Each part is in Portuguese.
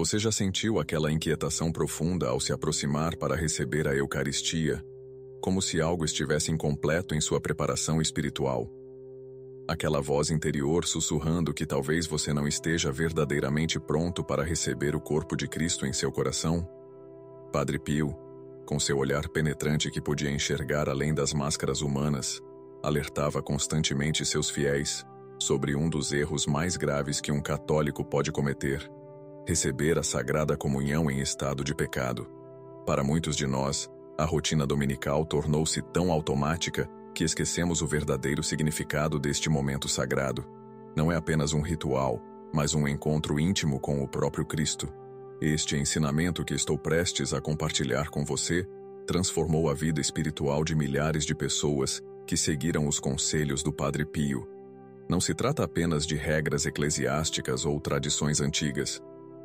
Você já sentiu aquela inquietação profunda ao se aproximar para receber a Eucaristia, como se algo estivesse incompleto em sua preparação espiritual? Aquela voz interior sussurrando que talvez você não esteja verdadeiramente pronto para receber o corpo de Cristo em seu coração? Padre Pio, com seu olhar penetrante que podia enxergar além das máscaras humanas, alertava constantemente seus fiéis sobre um dos erros mais graves que um católico pode cometer: receber a Sagrada Comunhão em estado de pecado. Para muitos de nós, a rotina dominical tornou-se tão automática que esquecemos o verdadeiro significado deste momento sagrado. Não é apenas um ritual, mas um encontro íntimo com o próprio Cristo. Este ensinamento que estou prestes a compartilhar com você transformou a vida espiritual de milhares de pessoas que seguiram os conselhos do Padre Pio. Não se trata apenas de regras eclesiásticas ou tradições antigas,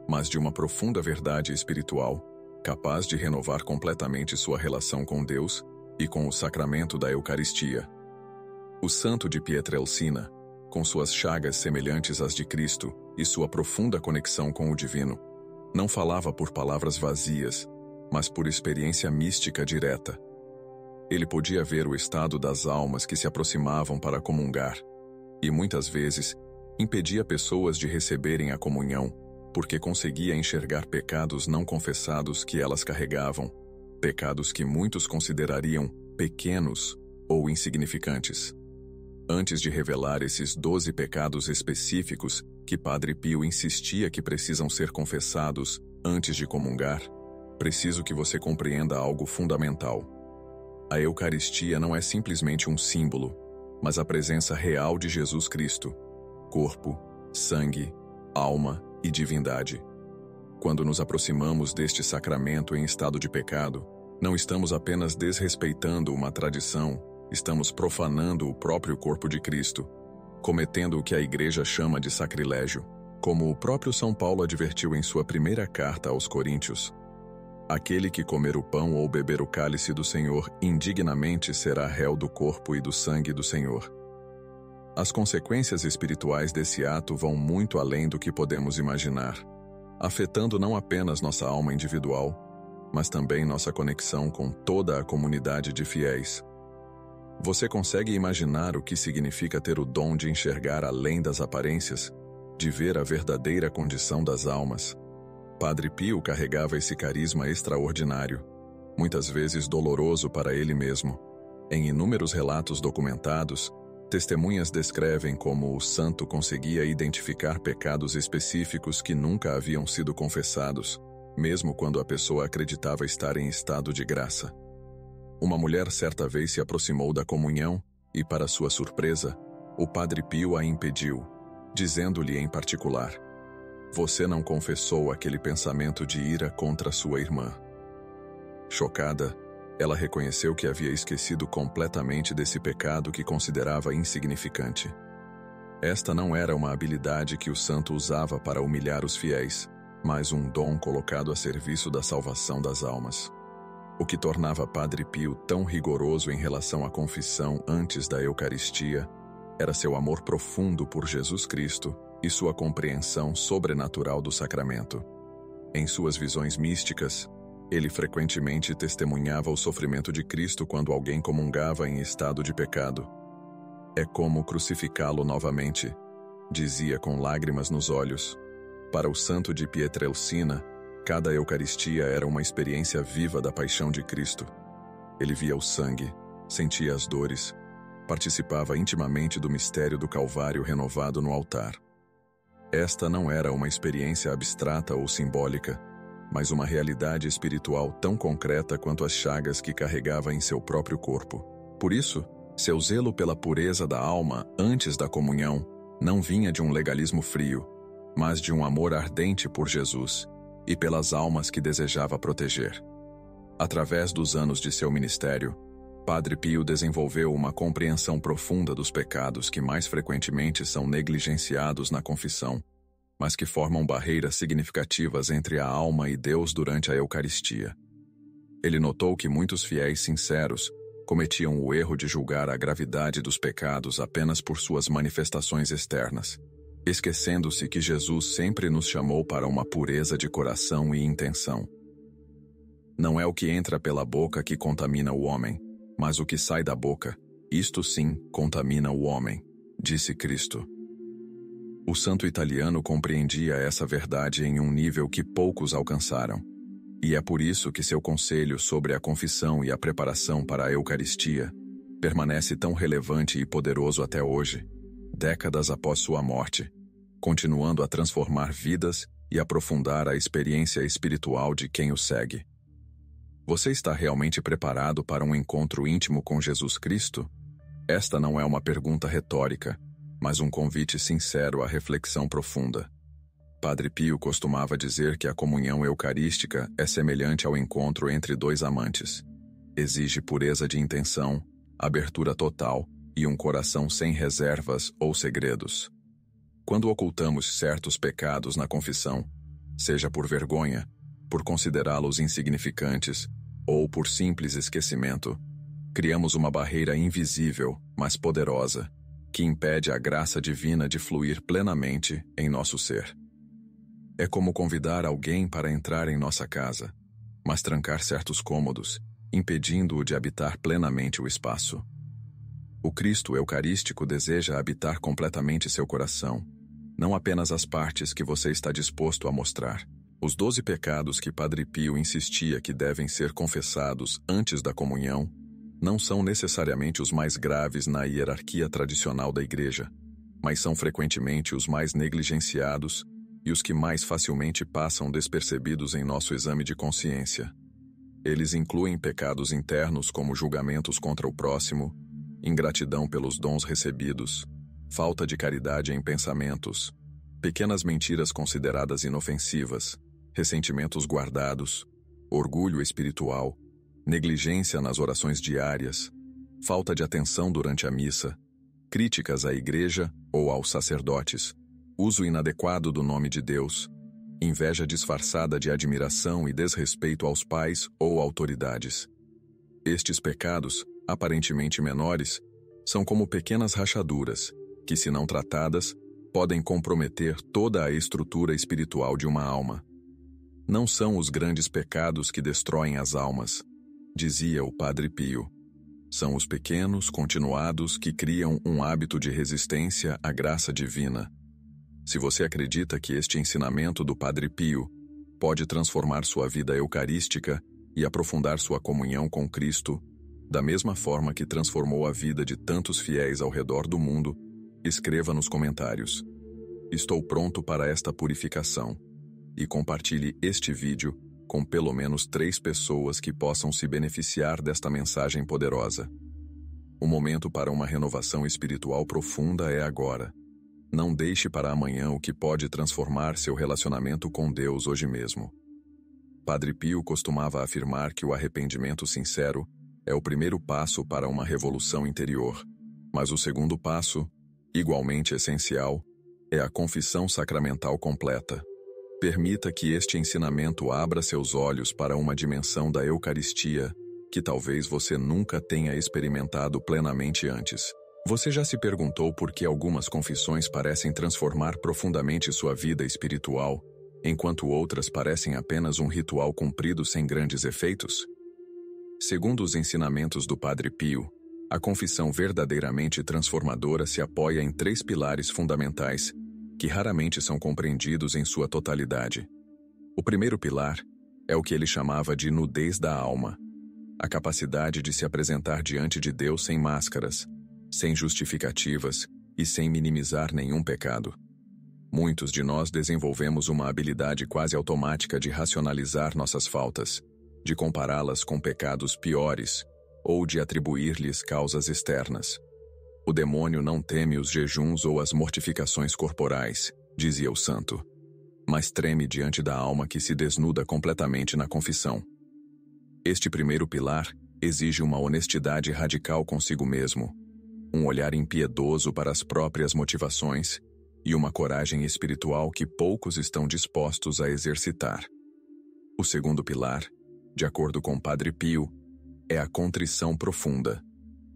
mas de uma profunda verdade espiritual, capaz de renovar completamente sua relação com Deus e com o sacramento da Eucaristia. O santo de Pietrelcina, com suas chagas semelhantes às de Cristo e sua profunda conexão com o divino, não falava por palavras vazias, mas por experiência mística direta. Ele podia ver o estado das almas que se aproximavam para comungar, e muitas vezes impedia pessoas de receberem a comunhão, porque conseguia enxergar pecados não confessados que elas carregavam, pecados que muitos considerariam pequenos ou insignificantes. Antes de revelar esses 12 pecados específicos que Padre Pio insistia que precisam ser confessados antes de comungar, preciso que você compreenda algo fundamental. A Eucaristia não é simplesmente um símbolo, mas a presença real de Jesus Cristo, corpo, sangue, alma e divindade. Quando nos aproximamos deste sacramento em estado de pecado, não estamos apenas desrespeitando uma tradição, estamos profanando o próprio corpo de Cristo, cometendo o que a Igreja chama de sacrilégio. Como o próprio São Paulo advertiu em sua primeira carta aos Coríntios: aquele que comer o pão ou beber o cálice do Senhor indignamente será réu do corpo e do sangue do Senhor. As consequências espirituais desse ato vão muito além do que podemos imaginar, afetando não apenas nossa alma individual, mas também nossa conexão com toda a comunidade de fiéis. Você consegue imaginar o que significa ter o dom de enxergar além das aparências, de ver a verdadeira condição das almas? Padre Pio carregava esse carisma extraordinário, muitas vezes doloroso para ele mesmo. Em inúmeros relatos documentados, testemunhas descrevem como o santo conseguia identificar pecados específicos que nunca haviam sido confessados, mesmo quando a pessoa acreditava estar em estado de graça. Uma mulher certa vez se aproximou da comunhão e, para sua surpresa, o Padre Pio a impediu, dizendo-lhe em particular: você não confessou aquele pensamento de ira contra sua irmã. Chocada, ela reconheceu que havia esquecido completamente desse pecado que considerava insignificante. Esta não era uma habilidade que o santo usava para humilhar os fiéis, mas um dom colocado a serviço da salvação das almas. O que tornava Padre Pio tão rigoroso em relação à confissão antes da Eucaristia era seu amor profundo por Jesus Cristo e sua compreensão sobrenatural do sacramento. Em suas visões místicas, ele frequentemente testemunhava o sofrimento de Cristo quando alguém comungava em estado de pecado. É como crucificá-lo novamente, dizia com lágrimas nos olhos. Para o santo de Pietrelcina, cada Eucaristia era uma experiência viva da paixão de Cristo. Ele via o sangue, sentia as dores, participava intimamente do mistério do Calvário renovado no altar. Esta não era uma experiência abstrata ou simbólica, mas uma realidade espiritual tão concreta quanto as chagas que carregava em seu próprio corpo. Por isso, seu zelo pela pureza da alma antes da comunhão não vinha de um legalismo frio, mas de um amor ardente por Jesus e pelas almas que desejava proteger. Através dos anos de seu ministério, Padre Pio desenvolveu uma compreensão profunda dos pecados que mais frequentemente são negligenciados na confissão, mas que formam barreiras significativas entre a alma e Deus durante a Eucaristia. Ele notou que muitos fiéis sinceros cometiam o erro de julgar a gravidade dos pecados apenas por suas manifestações externas. esquecendo-se que Jesus sempre nos chamou para uma pureza de coração e intenção. Não é o que entra pela boca que contamina o homem, mas o que sai da boca, isto sim contamina o homem, disse Cristo. O santo italiano compreendia essa verdade em um nível que poucos alcançaram. E é por isso que seu conselho sobre a confissão e a preparação para a Eucaristia permanece tão relevante e poderoso até hoje, décadas após sua morte, continuando a transformar vidas e aprofundar a experiência espiritual de quem o segue. Você está realmente preparado para um encontro íntimo com Jesus Cristo? Esta não é uma pergunta retórica, mas um convite sincero à reflexão profunda. Padre Pio costumava dizer que a comunhão eucarística é semelhante ao encontro entre dois amantes. Exige pureza de intenção, abertura total e um coração sem reservas ou segredos. Quando ocultamos certos pecados na confissão, seja por vergonha, por considerá-los insignificantes ou por simples esquecimento, criamos uma barreira invisível, mas poderosa, que impede a graça divina de fluir plenamente em nosso ser. É como convidar alguém para entrar em nossa casa, mas trancar certos cômodos, impedindo-o de habitar plenamente o espaço. O Cristo Eucarístico deseja habitar completamente seu coração, não apenas as partes que você está disposto a mostrar. Os 12 pecados que Padre Pio insistia que devem ser confessados antes da comunhão não são necessariamente os mais graves na hierarquia tradicional da Igreja, mas são frequentemente os mais negligenciados e os que mais facilmente passam despercebidos em nosso exame de consciência. Eles incluem pecados internos como julgamentos contra o próximo, ingratidão pelos dons recebidos, falta de caridade em pensamentos, pequenas mentiras consideradas inofensivas, ressentimentos guardados, orgulho espiritual, negligência nas orações diárias, falta de atenção durante a missa, críticas à igreja ou aos sacerdotes, uso inadequado do nome de Deus, inveja disfarçada de admiração e desrespeito aos pais ou autoridades. Estes pecados, aparentemente menores, são como pequenas rachaduras, que, se não tratadas, podem comprometer toda a estrutura espiritual de uma alma. Não são os grandes pecados que destroem as almas, dizia o Padre Pio. São os pequenos, continuados, que criam um hábito de resistência à graça divina. Se você acredita que este ensinamento do Padre Pio pode transformar sua vida eucarística e aprofundar sua comunhão com Cristo, da mesma forma que transformou a vida de tantos fiéis ao redor do mundo, escreva nos comentários: "Estou pronto para esta purificação", e compartilhe este vídeo com pelo menos 3 pessoas que possam se beneficiar desta mensagem poderosa. O momento para uma renovação espiritual profunda é agora. Não deixe para amanhã o que pode transformar seu relacionamento com Deus hoje mesmo. Padre Pio costumava afirmar que o arrependimento sincero é o primeiro passo para uma revolução interior, mas o segundo passo, igualmente essencial, é a confissão sacramental completa. Permita que este ensinamento abra seus olhos para uma dimensão da Eucaristia que talvez você nunca tenha experimentado plenamente antes. Você já se perguntou por que algumas confissões parecem transformar profundamente sua vida espiritual, enquanto outras parecem apenas um ritual cumprido sem grandes efeitos? Segundo os ensinamentos do Padre Pio, a confissão verdadeiramente transformadora se apoia em 3 pilares fundamentais, que raramente são compreendidos em sua totalidade. O primeiro pilar é o que ele chamava de nudez da alma, a capacidade de se apresentar diante de Deus sem máscaras, sem justificativas e sem minimizar nenhum pecado. Muitos de nós desenvolvemos uma habilidade quase automática de racionalizar nossas faltas, de compará-las com pecados piores ou de atribuir-lhes causas externas. O demônio não teme os jejuns ou as mortificações corporais, dizia o santo, mas treme diante da alma que se desnuda completamente na confissão. Este primeiro pilar exige uma honestidade radical consigo mesmo, um olhar impiedoso para as próprias motivações e uma coragem espiritual que poucos estão dispostos a exercitar. O segundo pilar, de acordo com Padre Pio, é a contrição profunda,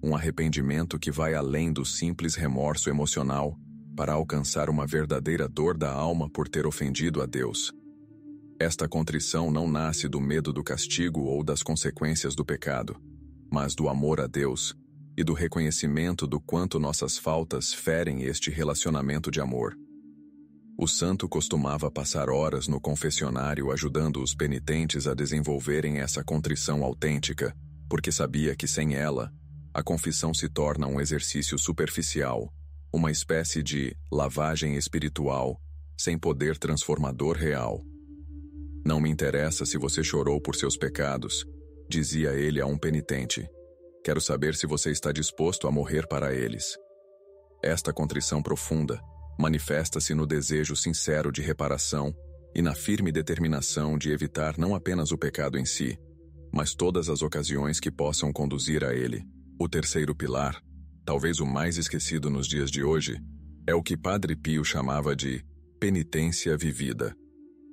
um arrependimento que vai além do simples remorso emocional para alcançar uma verdadeira dor da alma por ter ofendido a Deus. Esta contrição não nasce do medo do castigo ou das consequências do pecado, mas do amor a Deus e do reconhecimento do quanto nossas faltas ferem este relacionamento de amor. O santo costumava passar horas no confessionário ajudando os penitentes a desenvolverem essa contrição autêntica, porque sabia que sem ela, a confissão se torna um exercício superficial, uma espécie de lavagem espiritual, sem poder transformador real. Não me interessa se você chorou por seus pecados, dizia ele a um penitente. Quero saber se você está disposto a morrer para eles. Esta contrição profunda manifesta-se no desejo sincero de reparação e na firme determinação de evitar não apenas o pecado em si, mas todas as ocasiões que possam conduzir a ele. O terceiro pilar, talvez o mais esquecido nos dias de hoje, é o que Padre Pio chamava de penitência vivida.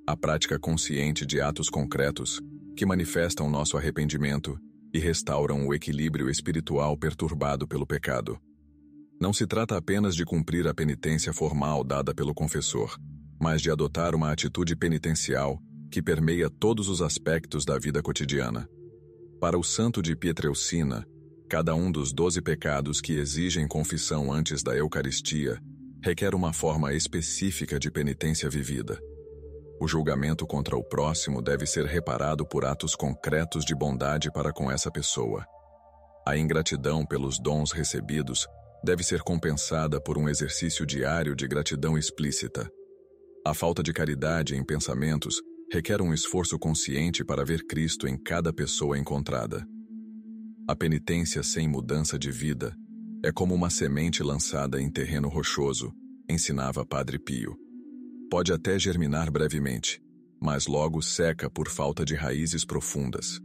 A prática consciente de atos concretos que manifestam nosso arrependimento e restauram o equilíbrio espiritual perturbado pelo pecado. Não se trata apenas de cumprir a penitência formal dada pelo confessor, mas de adotar uma atitude penitencial que permeia todos os aspectos da vida cotidiana. Para o santo de Pietrelcina, cada um dos 12 pecados que exigem confissão antes da Eucaristia requer uma forma específica de penitência vivida. O julgamento contra o próximo deve ser reparado por atos concretos de bondade para com essa pessoa. A ingratidão pelos dons recebidos deve ser compensada por um exercício diário de gratidão explícita. A falta de caridade em pensamentos requer um esforço consciente para ver Cristo em cada pessoa encontrada. A penitência sem mudança de vida é como uma semente lançada em terreno rochoso, ensinava Padre Pio. Pode até germinar brevemente, mas logo seca por falta de raízes profundas.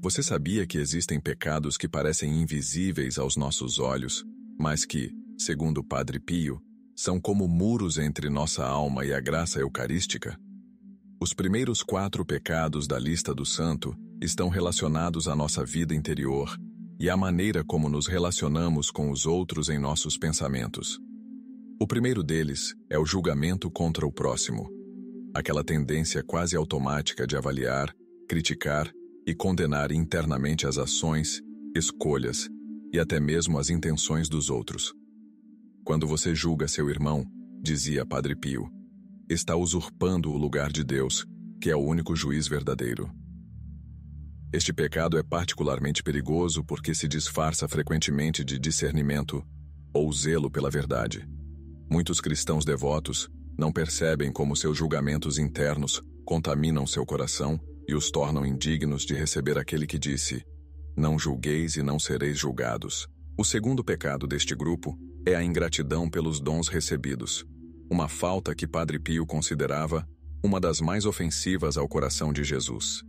Você sabia que existem pecados que parecem invisíveis aos nossos olhos, mas que, segundo Padre Pio, são como muros entre nossa alma e a graça eucarística? Os primeiros 4 pecados da lista do santo estão relacionados à nossa vida interior e à maneira como nos relacionamos com os outros em nossos pensamentos. O primeiro deles é o julgamento contra o próximo, aquela tendência quase automática de avaliar, criticar e condenar internamente as ações, escolhas e até mesmo as intenções dos outros. Quando você julga seu irmão, dizia Padre Pio, está usurpando o lugar de Deus, que é o único juiz verdadeiro. Este pecado é particularmente perigoso porque se disfarça frequentemente de discernimento ou zelo pela verdade. Muitos cristãos devotos não percebem como seus julgamentos internos contaminam seu coração e os tornam indignos de receber aquele que disse: não julgueis e não sereis julgados. O segundo pecado deste grupo é a ingratidão pelos dons recebidos, uma falta que Padre Pio considerava uma das mais ofensivas ao coração de Jesus.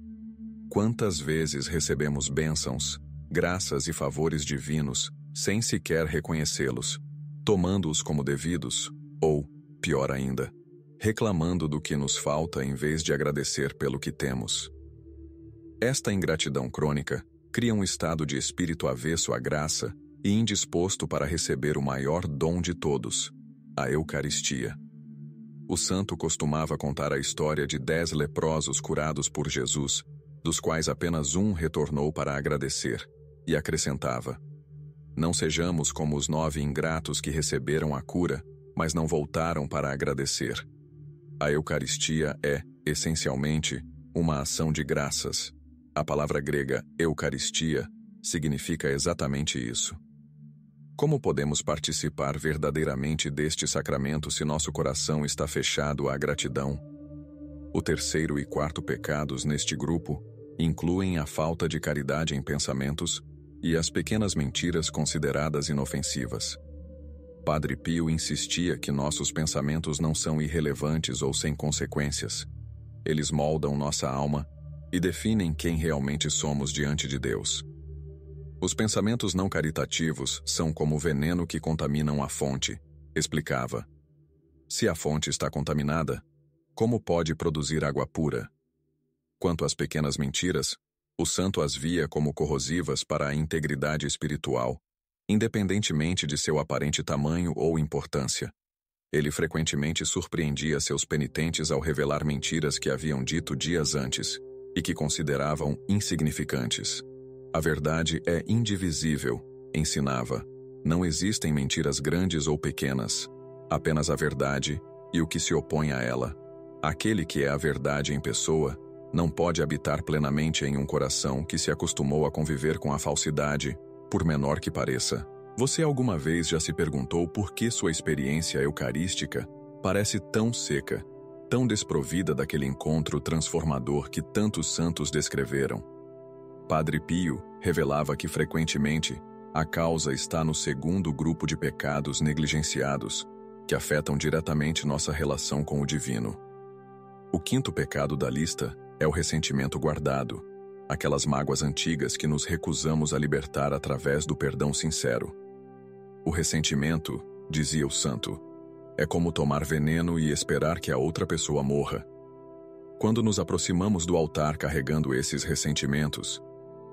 Quantas vezes recebemos bênçãos, graças e favores divinos, sem sequer reconhecê-los, tomando-os como devidos, ou, pior ainda, reclamando do que nos falta em vez de agradecer pelo que temos. Esta ingratidão crônica cria um estado de espírito avesso à graça e indisposto para receber o maior dom de todos, a Eucaristia. O santo costumava contar a história de 10 leprosos curados por Jesus, dos quais apenas um retornou para agradecer, e acrescentava: não sejamos como os 9 ingratos que receberam a cura, mas não voltaram para agradecer. A Eucaristia é, essencialmente, uma ação de graças. A palavra grega Eucaristia significa exatamente isso. Como podemos participar verdadeiramente deste sacramento se nosso coração está fechado à gratidão? O terceiro e quarto pecados neste grupo incluem a falta de caridade em pensamentos e as pequenas mentiras consideradas inofensivas. Padre Pio insistia que nossos pensamentos não são irrelevantes ou sem consequências. Eles moldam nossa alma e definem quem realmente somos diante de Deus. Os pensamentos não caritativos são como o veneno que contaminam a fonte, explicava. Se a fonte está contaminada, como pode produzir água pura? Quanto às pequenas mentiras, o santo as via como corrosivas para a integridade espiritual, independentemente de seu aparente tamanho ou importância. Ele frequentemente surpreendia seus penitentes ao revelar mentiras que haviam dito dias antes e que consideravam insignificantes. A verdade é indivisível, ensinava. Não existem mentiras grandes ou pequenas, apenas a verdade e o que se opõe a ela. Aquele que é a verdade em pessoa não pode habitar plenamente em um coração que se acostumou a conviver com a falsidade, por menor que pareça. Você alguma vez já se perguntou por que sua experiência eucarística parece tão seca, tão desprovida daquele encontro transformador que tantos santos descreveram? Padre Pio revelava que frequentemente a causa está no segundo grupo de pecados negligenciados, que afetam diretamente nossa relação com o divino. O quinto pecado da lista é o ressentimento guardado, aquelas mágoas antigas que nos recusamos a libertar através do perdão sincero. O ressentimento, dizia o santo, é como tomar veneno e esperar que a outra pessoa morra. Quando nos aproximamos do altar carregando esses ressentimentos,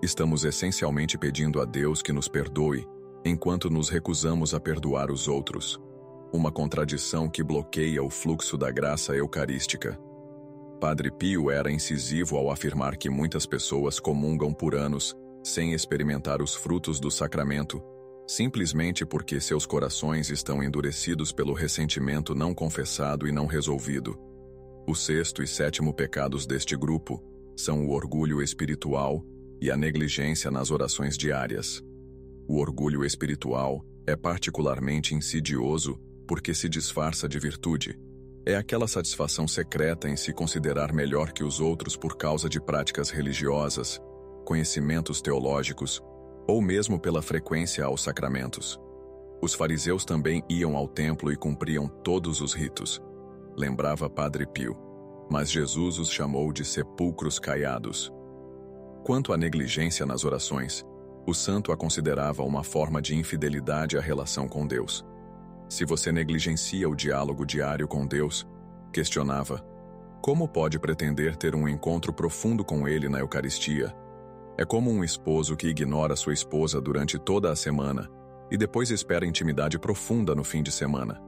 estamos essencialmente pedindo a Deus que nos perdoe, enquanto nos recusamos a perdoar os outros. Uma contradição que bloqueia o fluxo da graça eucarística. Padre Pio era incisivo ao afirmar que muitas pessoas comungam por anos sem experimentar os frutos do sacramento, simplesmente porque seus corações estão endurecidos pelo ressentimento não confessado e não resolvido. O sexto e sétimo pecados deste grupo são o orgulho espiritual e a negligência nas orações diárias. O orgulho espiritual é particularmente insidioso porque se disfarça de virtude. É aquela satisfação secreta em se considerar melhor que os outros por causa de práticas religiosas, conhecimentos teológicos, ou mesmo pela frequência aos sacramentos. Os fariseus também iam ao templo e cumpriam todos os ritos, lembrava Padre Pio, mas Jesus os chamou de sepulcros caiados. Quanto à negligência nas orações, o santo a considerava uma forma de infidelidade à relação com Deus. Se você negligencia o diálogo diário com Deus, questionava, como pode pretender ter um encontro profundo com Ele na Eucaristia? É como um esposo que ignora sua esposa durante toda a semana e depois espera intimidade profunda no fim de semana.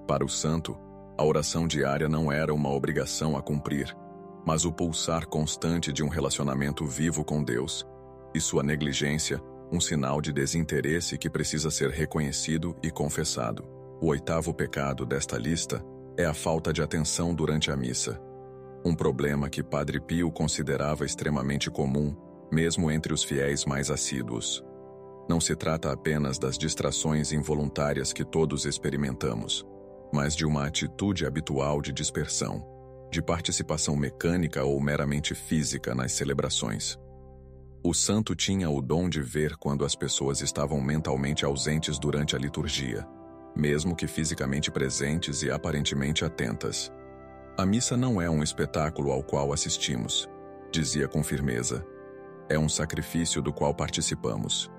Para o santo, a oração diária não era uma obrigação a cumprir, mas o pulsar constante de um relacionamento vivo com Deus, e sua negligência, um sinal de desinteresse que precisa ser reconhecido e confessado. O oitavo pecado desta lista é a falta de atenção durante a missa. Um problema que Padre Pio considerava extremamente comum, mesmo entre os fiéis mais assíduos. Não se trata apenas das distrações involuntárias que todos experimentamos, mas de uma atitude habitual de dispersão, de participação mecânica ou meramente física nas celebrações. O santo tinha o dom de ver quando as pessoas estavam mentalmente ausentes durante a liturgia, mesmo que fisicamente presentes e aparentemente atentas. A missa não é um espetáculo ao qual assistimos, dizia com firmeza. É um sacrifício do qual participamos.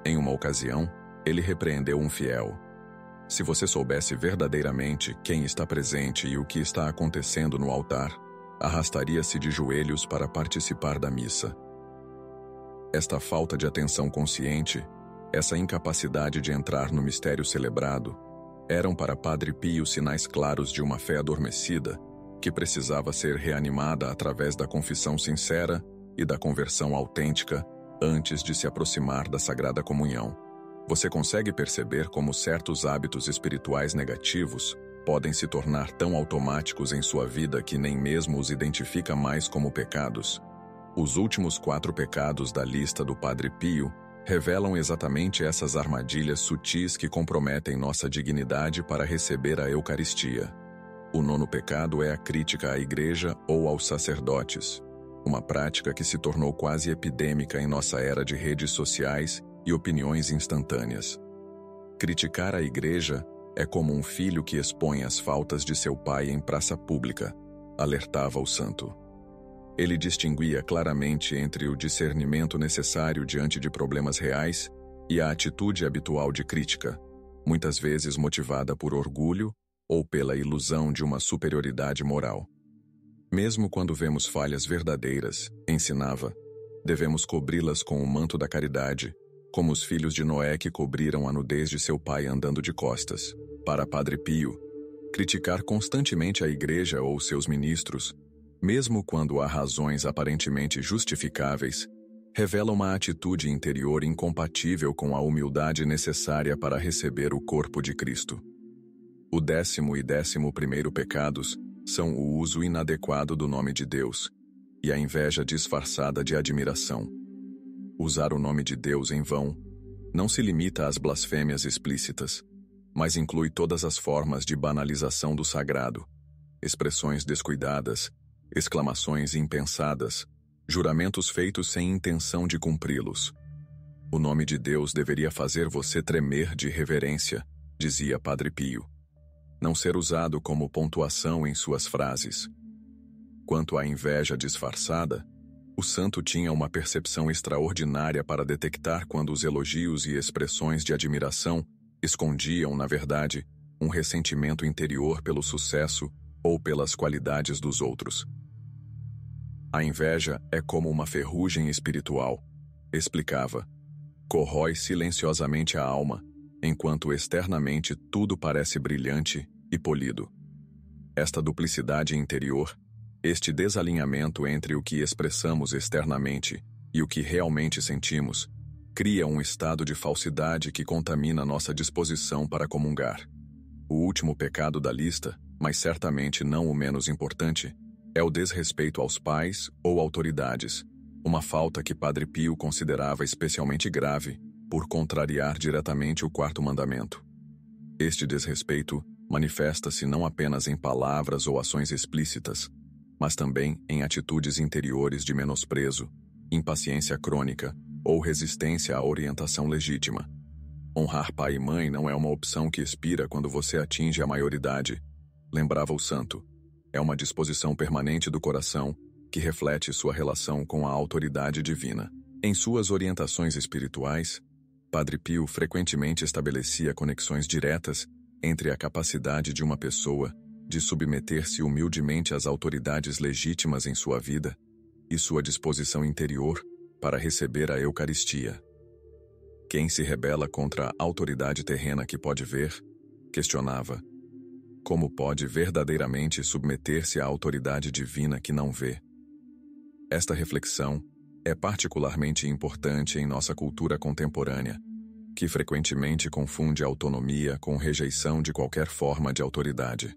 Em uma ocasião, ele repreendeu um fiel. Se você soubesse verdadeiramente quem está presente e o que está acontecendo no altar, arrastaria-se de joelhos para participar da missa. Esta falta de atenção consciente, essa incapacidade de entrar no mistério celebrado, eram para Padre Pio sinais claros de uma fé adormecida, que precisava ser reanimada através da confissão sincera e da conversão autêntica antes de se aproximar da Sagrada Comunhão. Você consegue perceber como certos hábitos espirituais negativos podem se tornar tão automáticos em sua vida que nem mesmo os identifica mais como pecados? Os últimos 4 pecados da lista do Padre Pio revelam exatamente essas armadilhas sutis que comprometem nossa dignidade para receber a Eucaristia. O 9º pecado é a crítica à Igreja ou aos sacerdotes, uma prática que se tornou quase epidêmica em nossa era de redes sociais e opiniões instantâneas. Criticar a Igreja é como um filho que expõe as faltas de seu pai em praça pública, alertava o santo. Ele distinguia claramente entre o discernimento necessário diante de problemas reais e a atitude habitual de crítica, muitas vezes motivada por orgulho ou pela ilusão de uma superioridade moral. Mesmo quando vemos falhas verdadeiras, ensinava, devemos cobri-las com o manto da caridade, como os filhos de Noé que cobriram a nudez de seu pai andando de costas. Para Padre Pio, criticar constantemente a Igreja ou seus ministros, mesmo quando há razões aparentemente justificáveis, revela uma atitude interior incompatível com a humildade necessária para receber o corpo de Cristo. O 10º e 11º pecados são o uso inadequado do nome de Deus e a inveja disfarçada de admiração. Usar o nome de Deus em vão não se limita às blasfêmias explícitas, mas inclui todas as formas de banalização do sagrado, expressões descuidadas, exclamações impensadas, juramentos feitos sem intenção de cumpri-los. O nome de Deus deveria fazer você tremer de reverência, dizia Padre Pio. Não ser usado como pontuação em suas frases. Quanto à inveja disfarçada, o santo tinha uma percepção extraordinária para detectar quando os elogios e expressões de admiração escondiam, na verdade, um ressentimento interior pelo sucesso ou pelas qualidades dos outros. A inveja é como uma ferrugem espiritual, explicava. Corrói silenciosamente a alma, enquanto externamente tudo parece brilhante e polido. Esta duplicidade interior, este desalinhamento entre o que expressamos externamente e o que realmente sentimos, cria um estado de falsidade que contamina nossa disposição para comungar. O último pecado da lista, mas certamente não o menos importante, é o desrespeito aos pais ou autoridades, uma falta que Padre Pio considerava especialmente grave por contrariar diretamente o 4º mandamento. Este desrespeito manifesta-se não apenas em palavras ou ações explícitas, mas também em atitudes interiores de menosprezo, impaciência crônica ou resistência à orientação legítima. Honrar pai e mãe não é uma opção que expira quando você atinge a maioridade, lembrava o santo. É uma disposição permanente do coração que reflete sua relação com a autoridade divina. Em suas orientações espirituais, Padre Pio frequentemente estabelecia conexões diretas entre a capacidade de uma pessoa de submeter-se humildemente às autoridades legítimas em sua vida e sua disposição interior para receber a Eucaristia. Quem se rebela contra a autoridade terrena que pode ver, questionava, como pode verdadeiramente submeter-se à autoridade divina que não vê? Esta reflexão é particularmente importante em nossa cultura contemporânea, que frequentemente confunde autonomia com rejeição de qualquer forma de autoridade.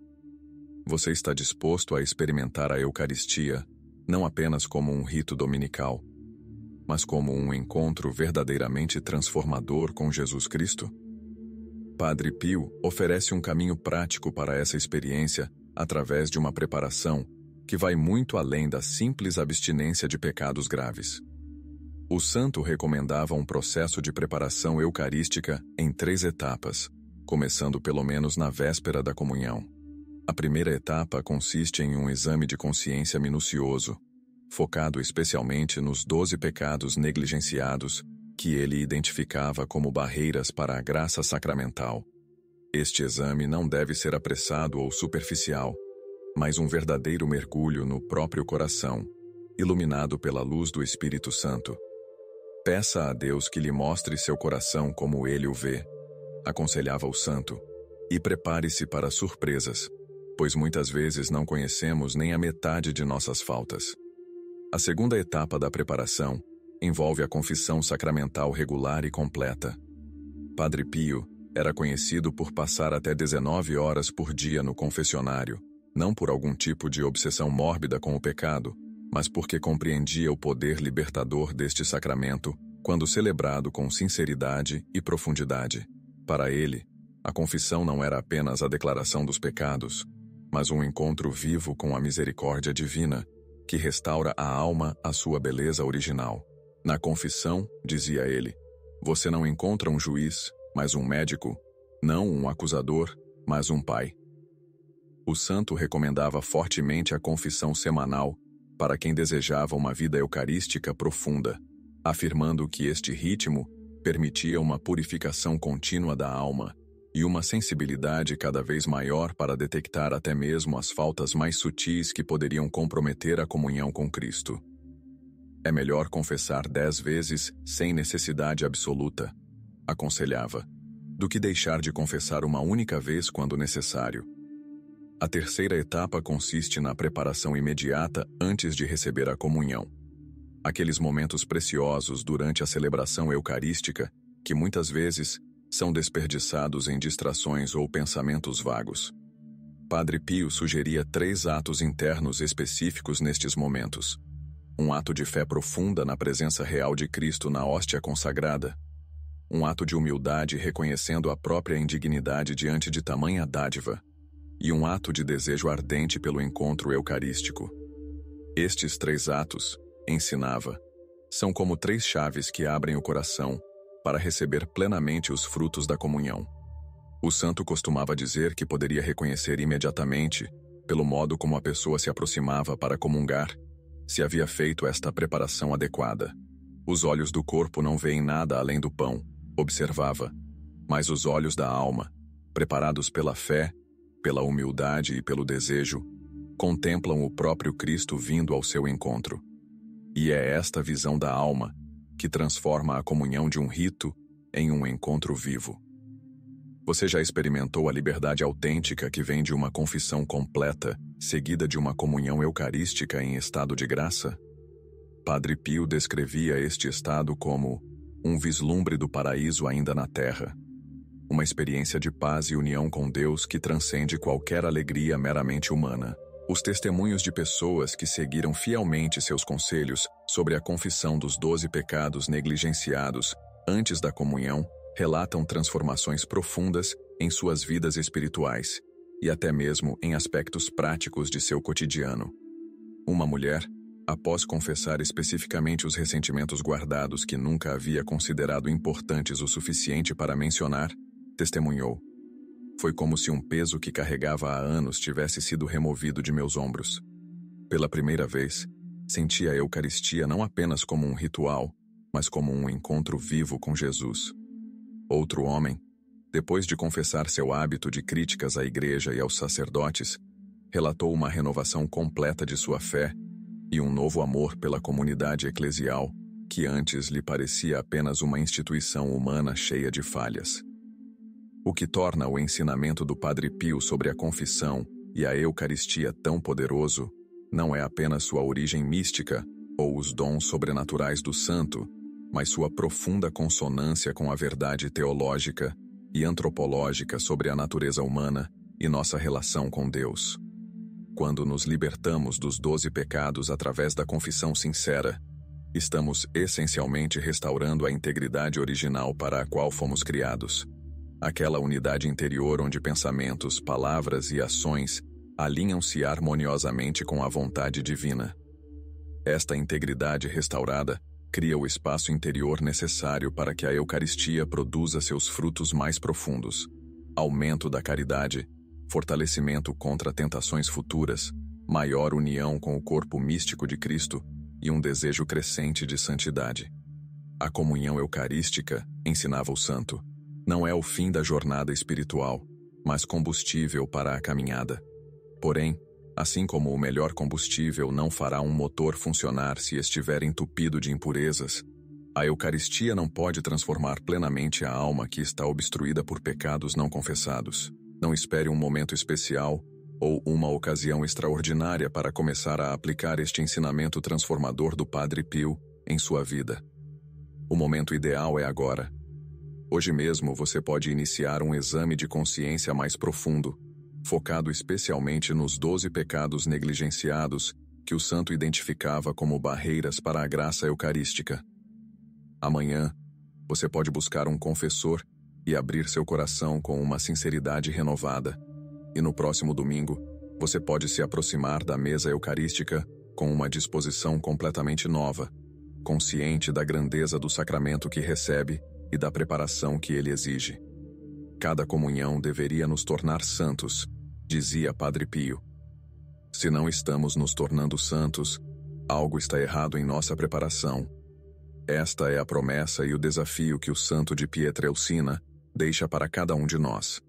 Você está disposto a experimentar a Eucaristia não apenas como um rito dominical, mas como um encontro verdadeiramente transformador com Jesus Cristo? Padre Pio oferece um caminho prático para essa experiência através de uma preparação que vai muito além da simples abstinência de pecados graves. O santo recomendava um processo de preparação eucarística em 3 etapas, começando pelo menos na véspera da comunhão. A primeira etapa consiste em um exame de consciência minucioso, focado especialmente nos 12 pecados negligenciados que ele identificava como barreiras para a graça sacramental. Este exame não deve ser apressado ou superficial, mas um verdadeiro mergulho no próprio coração, iluminado pela luz do Espírito Santo. Peça a Deus que lhe mostre seu coração como ele o vê, aconselhava o santo, e prepare-se para surpresas, pois muitas vezes não conhecemos nem a metade de nossas faltas. A segunda etapa da preparação envolve a confissão sacramental regular e completa. Padre Pio era conhecido por passar até 19 horas por dia no confessionário, não por algum tipo de obsessão mórbida com o pecado, mas porque compreendia o poder libertador deste sacramento quando celebrado com sinceridade e profundidade. Para ele, a confissão não era apenas a declaração dos pecados, mas um encontro vivo com a misericórdia divina, que restaura a alma à sua beleza original. Na confissão, dizia ele, você não encontra um juiz, mas um médico, não um acusador, mas um pai. O santo recomendava fortemente a confissão semanal para quem desejava uma vida eucarística profunda, afirmando que este ritmo permitia uma purificação contínua da alma e uma sensibilidade cada vez maior para detectar até mesmo as faltas mais sutis que poderiam comprometer a comunhão com Cristo. É melhor confessar 10 vezes sem necessidade absoluta, aconselhava, do que deixar de confessar uma única vez quando necessário. A terceira etapa consiste na preparação imediata antes de receber a comunhão. Aqueles momentos preciosos durante a celebração eucarística que muitas vezes são desperdiçados em distrações ou pensamentos vagos. Padre Pio sugeria 3 atos internos específicos nestes momentos. Um ato de fé profunda na presença real de Cristo na hóstia consagrada. Um ato de humildade reconhecendo a própria indignidade diante de tamanha dádiva. E um ato de desejo ardente pelo encontro eucarístico. Estes 3 atos, ensinava, são como 3 chaves que abrem o coração para receber plenamente os frutos da comunhão. O santo costumava dizer que poderia reconhecer imediatamente, pelo modo como a pessoa se aproximava para comungar, se havia feito esta preparação adequada. Os olhos do corpo não veem nada além do pão, observava, mas os olhos da alma, preparados pela fé, pela humildade e pelo desejo, contemplam o próprio Cristo vindo ao seu encontro. E é esta visão da alma que transforma a comunhão de um rito em um encontro vivo. Você já experimentou a liberdade autêntica que vem de uma confissão completa, seguida de uma comunhão eucarística em estado de graça? Padre Pio descrevia este estado como um vislumbre do paraíso ainda na terra. Uma experiência de paz e união com Deus que transcende qualquer alegria meramente humana. Os testemunhos de pessoas que seguiram fielmente seus conselhos sobre a confissão dos 12 pecados negligenciados antes da comunhão relatam transformações profundas em suas vidas espirituais e até mesmo em aspectos práticos de seu cotidiano. Uma mulher, após confessar especificamente os ressentimentos guardados que nunca havia considerado importantes o suficiente para mencionar, testemunhou: "Foi como se um peso que carregava há anos tivesse sido removido de meus ombros. Pela primeira vez, senti a Eucaristia não apenas como um ritual, mas como um encontro vivo com Jesus." Outro homem, depois de confessar seu hábito de críticas à igreja e aos sacerdotes, relatou uma renovação completa de sua fé e um novo amor pela comunidade eclesial, que antes lhe parecia apenas uma instituição humana cheia de falhas. O que torna o ensinamento do Padre Pio sobre a confissão e a Eucaristia tão poderoso não é apenas sua origem mística ou os dons sobrenaturais do santo, mas sua profunda consonância com a verdade teológica e antropológica sobre a natureza humana e nossa relação com Deus. Quando nos libertamos dos 12 pecados através da confissão sincera, estamos essencialmente restaurando a integridade original para a qual fomos criados. Aquela unidade interior onde pensamentos, palavras e ações alinham-se harmoniosamente com a vontade divina. Esta integridade restaurada cria o espaço interior necessário para que a Eucaristia produza seus frutos mais profundos: aumento da caridade, fortalecimento contra tentações futuras, maior união com o corpo místico de Cristo e um desejo crescente de santidade. A comunhão eucarística, ensinava o santo, não é o fim da jornada espiritual, mas combustível para a caminhada. Porém, assim como o melhor combustível não fará um motor funcionar se estiver entupido de impurezas, a Eucaristia não pode transformar plenamente a alma que está obstruída por pecados não confessados. Não espere um momento especial ou uma ocasião extraordinária para começar a aplicar este ensinamento transformador do Padre Pio em sua vida. O momento ideal é agora. Hoje mesmo você pode iniciar um exame de consciência mais profundo, focado especialmente nos 12 pecados negligenciados que o santo identificava como barreiras para a graça eucarística. Amanhã, você pode buscar um confessor e abrir seu coração com uma sinceridade renovada. E no próximo domingo, você pode se aproximar da mesa eucarística com uma disposição completamente nova, consciente da grandeza do sacramento que recebe e da preparação que ele exige. Cada comunhão deveria nos tornar santos, dizia Padre Pio. Se não estamos nos tornando santos, algo está errado em nossa preparação. Esta é a promessa e o desafio que o santo de Pietrelcina deixa para cada um de nós.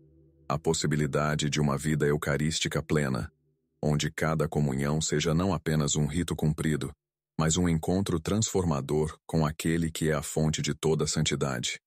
A possibilidade de uma vida eucarística plena, onde cada comunhão seja não apenas um rito cumprido, mas um encontro transformador com aquele que é a fonte de toda santidade.